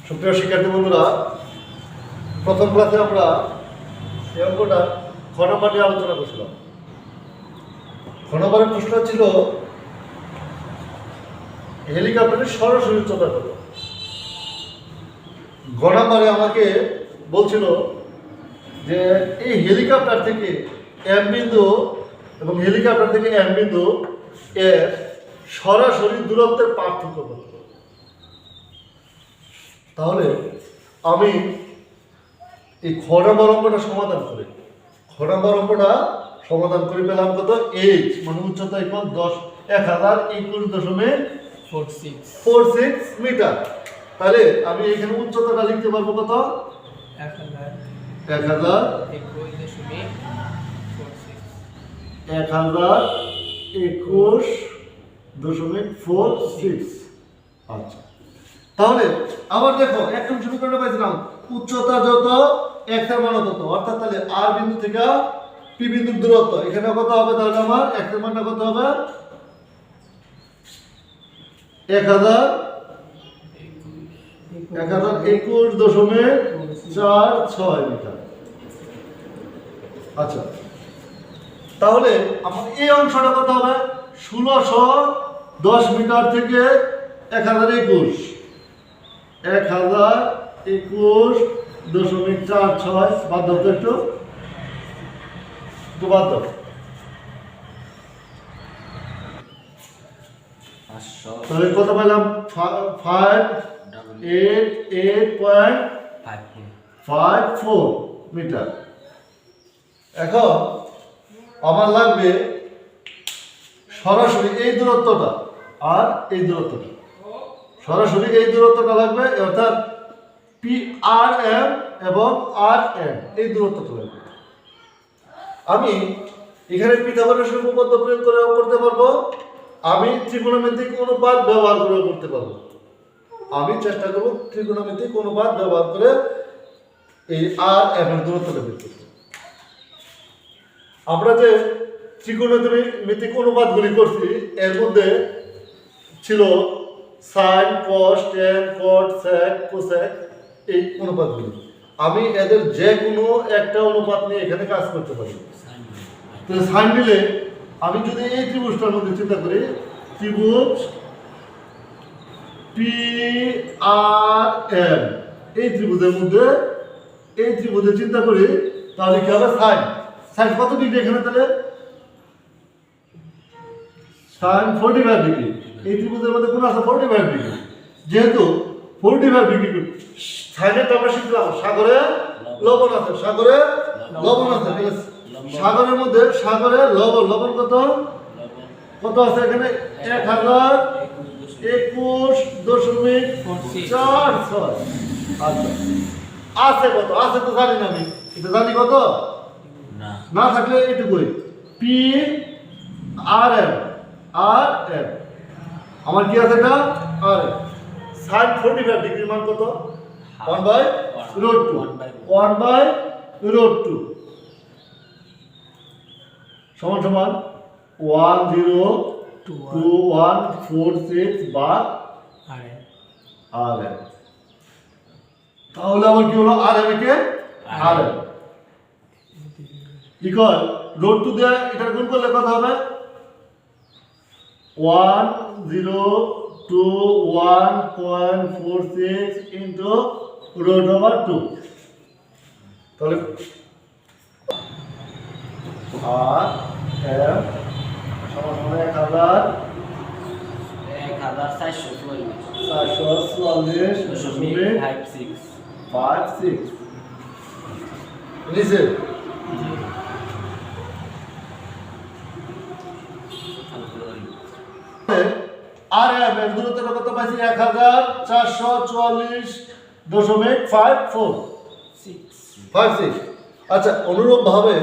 সুপ্রিয় শিক্ষার্থী বন্ধুরা, প্রথম ক্লাসে আমরা এই অঙ্কটা খ নম্বর নিয়ে আলোচনা করছিলাম। খ নম্বরের প্রশ্ন ছিল হেলিকপ্টারের সরাসরি উচ্চতা কত। গ নম্বরে আমাকে বলছিল যে এই হেলিকপ্টার থেকে এম বিন্দু এবং হেলিকপ্টার থেকে এম বিন্দু এর সরাসরি দূরত্বের পার্থক্য কত। তাহলে আমি এই খ নম্বর অঙ্কটা সমাধান করি। খ নম্বর অঙ্কটা সমাধান করে পেলাম কত, এইচ মানে উচ্চতা ইকুয়াল 1021.46 মিটার। তাহলে আমি এখানে উচ্চতাটা লিখতে পারবো কত, 1021.46। আচ্ছা, তাহলে আবার দেখো একদম শুরু করে পাইছিলাম উচ্চতা যত x এর মান তত, অর্থাৎ তাহলে আর বিন্দু থেকে পি বিন্দুর দূরত্ব এখানে কত হবে, তাহলে আমার x এর মানটা কত হবে 1021.46 মিটার। আচ্ছা, তাহলে আমার এই অংশটা কত হবে 1610 মিটার থেকে 1021.46 বাদ দাও তো একটু বাদ দাও। তাহলে কত পেলাম 588.54 মিটার। এখন আমার লাগবে সরাসরি এই দূরত্বটা আর এই দূরত্বটা, সরাসরি এই দূরত্বটা লাগবে, অর্থাৎ পি আর এম এবং আর এম এই দূরত্বটা লাগবে। আমি এখানে পিথাগোরাস উপপাদ্য প্রয়োগ করে করতে পারবো, আমি ত্রিকোণমিতিক অনুপাত ব্যবহার করে করতে পারবো। আমি চেষ্টা করব ত্রিকোণমিতিক অনুপাত ব্যবহার করে এই আর এম এর দূরত্বটা বের করতে। আমরা যে ত্রিকোণমিতিক অনুপাতগুলি করছি এর মধ্যে ছিল সাইন, কস, ট্যান, কট, সেক, কোসেক এই অনুপাতগুলি। আমি এদের যে কোনো একটা অনুপাত নিয়ে এখানে কাজ করতে পারি। তো সাইন নিলে আমি যদি এই ত্রিভুজটার মধ্যে চিন্তা করি, ত্রিভুজ পি আর এম, এই ত্রিভুজের মধ্যে এই ত্রিভুজে চিন্তা করি, তাহলে কি হবে সাইন। সাইন কত ডিগ্রি এখানে, তাহলে সাইন 45 ডিগ্রি। এই ত্রিভুজের মধ্যে কোন আছে 45 ডিগ্রি, যেহেতু 45 ডিগ্রি সাইনের আমরা শিখলাম সাগরে লবণ আছে, সাগরে লবণ আছে। সাগরের মধ্যে সাগরে লবণ কত কত আছে এখানে 1021.46। আচ্ছা, আছে কত, আছে তো জানি না, আমি এটা জানি কত না থাকলে এটুকুই P R M, R M আমার কি আছে, এটা আর এম। সাইন 45 ডিগ্রির মান কত, 1/√2 সমান সমান 102146 বার আর এম। তাহলে আমার কি হলো, আর এম কে আর এম ইকুয়াল √2 দিয়ে এটার গুণ করলে কত হবে 1021.46 ইনটু √2। তাহলে আর এম সমান 1444.56 নিচে। আর এম এর দূরত্বটা কত পাইছি 1444.56। আচ্ছা, অনুরূপ ভাবে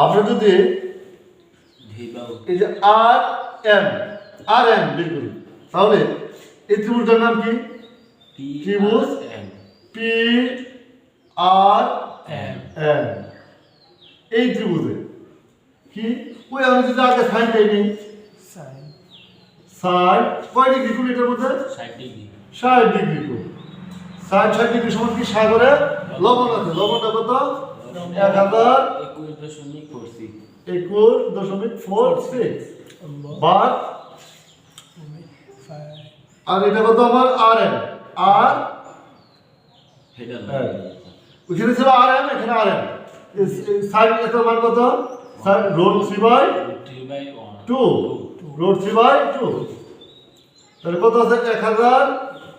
আমরা যদি এই যে আর এম বের করি, তাহলে এই ত্রিভুজটার নাম কি, ত্রিভুজ পি আর এম। এই ত্রিভুজে কি ওই আমি যদি আগে সাইনটাই নেই, সাইন কয় ডিগ্রি কোণ এটার মধ্যে 60 ডিগ্রি কোণ, সাইন 60 ডিগ্রি সমান কি সাগরে লবণ আছে, লবণটা কত 1021.46 বার, আর এটা কত আমার আর এম, আর ওইখানে ছিল আর এম, এখানে আর এম, সাইন এটার মান কত সাইন রুট 3/2 রুট 3/2, তাহলে কত আছে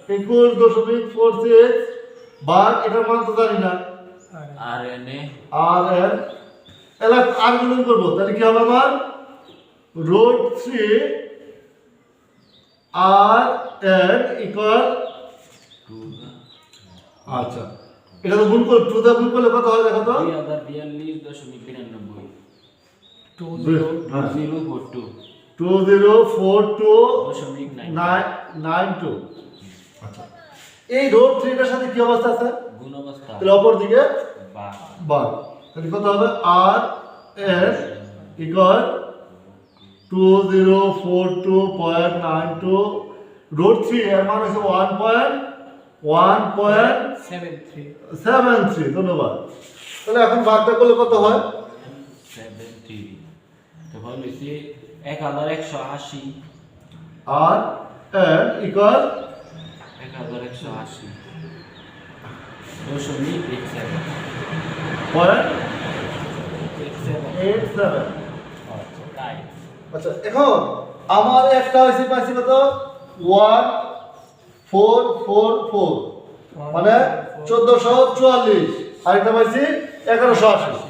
1021.46 বার, এটার মান তো জানি না আর এন এলা আর গুণন করবো, তাহলে কি হবে আমার রুট 3 আর এন ইকুয়াল, আচ্ছা এটা তো গুণ করে 2 দা গুণ করলে কত হয় দেখো তো 2042.92। আচ্ছা এই রোড 3 এর সাথে কি অবস্থা আছে গুণ অবস্থা, তাহলে অপর দিকে বার, তাহলে কত হবে আর এস ইকুয়াল 2042.92 রোড 3 এর মান হচ্ছে 1.73। ধন্যবাদ। তাহলে এখন ভাগটা করলে কত হয় 73, তখন হইছে 1180 আর এন ইকুয়াল 1180.87 আচ্ছা এখন আমার একটা হইছে পাইছি কত 1444 মানে 1444, আর একটা পাইছি 1180।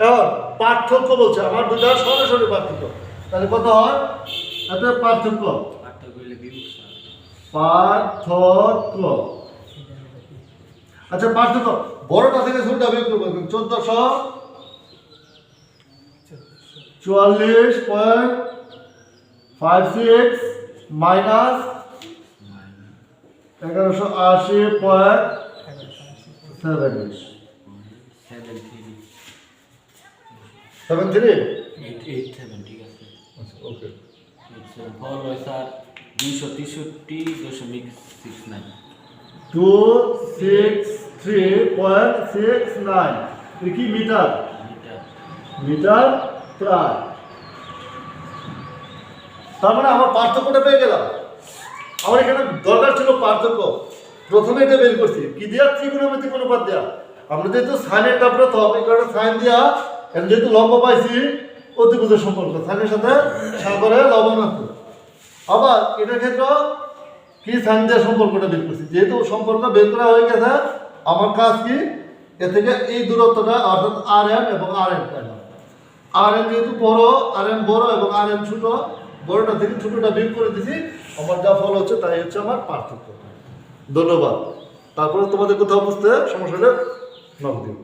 এখন পার্থক্য বলছে আমার দুইটা সরাসরি পার্থক্য, তাহলে কত হয় এটা পার্থক্য আচ্ছা পার্থক্য বড়টা থেকে ছোটটা বিয়োগ করবো 1444.56 মাইনাস 1180.73 ঠিক আছে। ওকে ফল হয় স্যার 263.69 263.69 কি মিটার মিটার প্রায়, তার মানে আমার পার্থক্যটা পেয়ে গেলাম। আমার এখানে দরকার ছিল পার্থক্য, প্রথমে এটা বের করছি কি দেওয়া ত্রিকোণমিতিক অনুপাত দেওয়া, আমরা যেহেতু সাইনের টা প্রথম এই কারণে সাইন দেওয়া, এখন যেহেতু লম্ব পাইছি অতিভুজের সম্পর্ক সাইনের সাথে সাগরে লবণ আছে, আবার এটার ক্ষেত্রে কি সাইন দেওয়ার সম্পর্কটা বের করছি, যেহেতু সম্পর্ক বের করা হয়ে গেছে আমার কাজ কি এ থেকে এই দূরত্বটা অর্থাৎ আর এম এবং আর এম পেলাম, আর এম যেহেতু বড় আর এম বড় এবং আর এম ছোট, বড়টা থেকে ছোটটা বিয়োগ করে দিছি, আমার যা ফল হচ্ছে তাই হচ্ছে আমার পার্থক্য। ধন্যবাদ। তারপরে তোমাদের কোথাও বুঝতে সমস্যা হলে নক দিও।